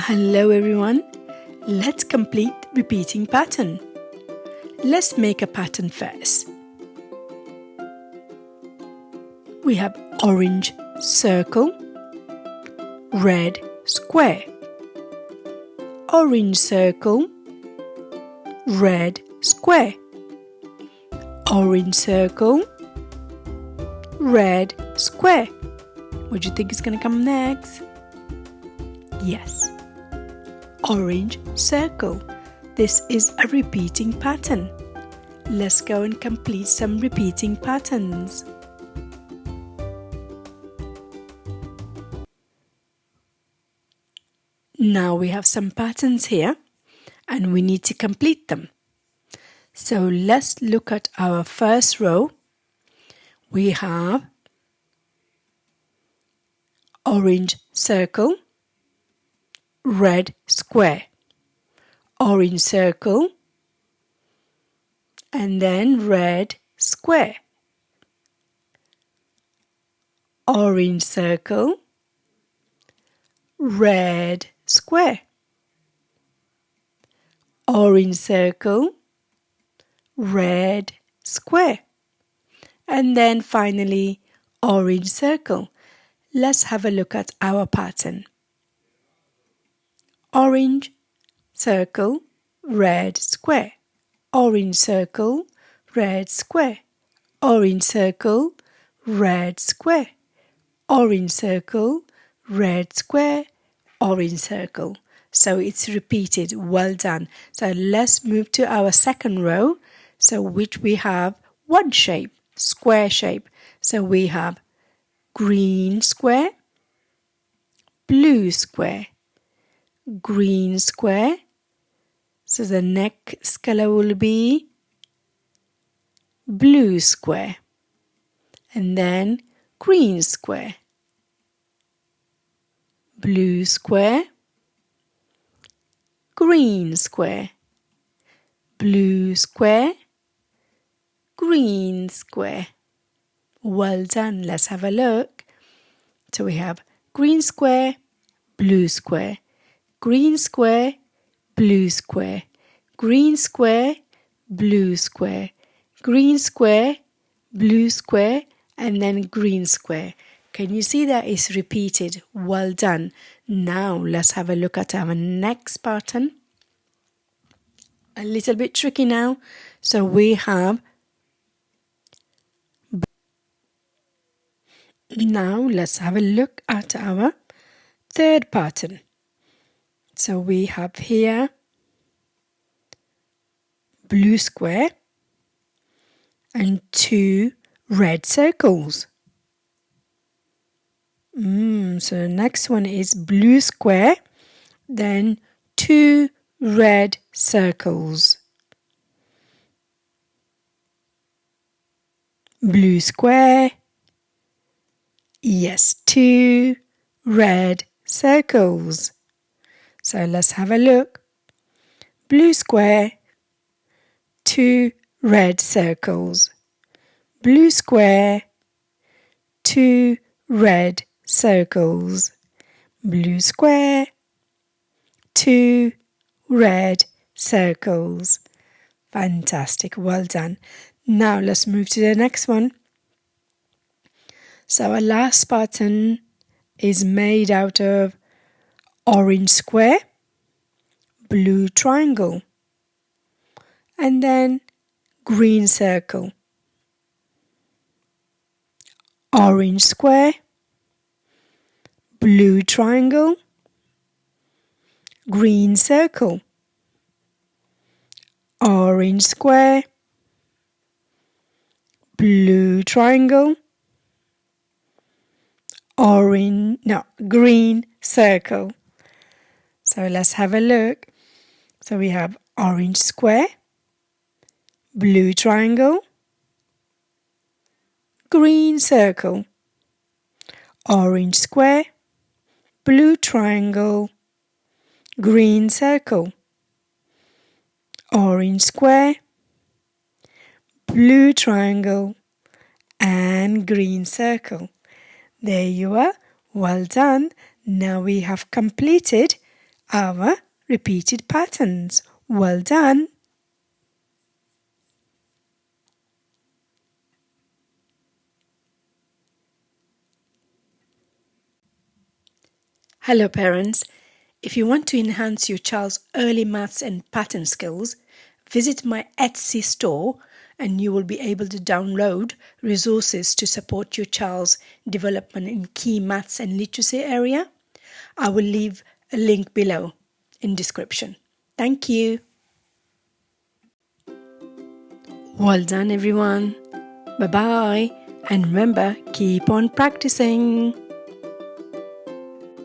Hello everyone, let's complete repeating pattern. Let's make a pattern first. We have orange circle, red square, orange circle, red square, orange circle, red square. What do you think is going to come next? Yes, orange circle. This is a repeating pattern. Let's go and complete some repeating patterns. Now we have some patterns here and we need to complete them. So let's look at our first row. We have orange circle, red square, orange circle, and then red square, orange circle, red square, orange circle, red square, and then finally orange circle. Let's have a look at our pattern. Orange circle, red square, orange circle, red square, orange circle, red square, orange circle, red square, orange circle. So it's repeated. Well done. So let's move to our second row, so which we have one shape, square shape. So we have green square, blue square, green square. So the next color will be blue square, and then green square, blue square, green square, blue square, green square. Well done. Let's have a look. So we have green square, blue square, green square, blue square, green square, blue square, green square, blue square, and then green square. Can you see that it's repeated? Well done. Now let's have a look at our next pattern. A little bit tricky now. So we have. Now let's have a look at our third pattern. So we have here blue square and two red circles. So the next one is blue square, then two red circles. Blue square. Yes, two red circles. So let's have a look. Blue square, two red circles. Blue square, two red circles. Blue square, two red circles. Fantastic, well done. Now let's move to the next one. So our last pattern is made out of orange square, blue triangle, and then green circle. Orange square, blue triangle, green circle. Orange square, blue triangle, green circle. So let's have a look. So we have orange square, blue triangle, green circle, orange square, blue triangle, green circle, orange square, blue triangle, and green circle. There you are. Well done. Now we have completed our repeated patterns. Well done! Hello parents! If you want to enhance your child's early maths and pattern skills, visit my Etsy store and you will be able to download resources to support your child's development in key maths and literacy area. I will leave a link below in description. Thank you. Well done everyone. Bye bye and remember, keep on practicing.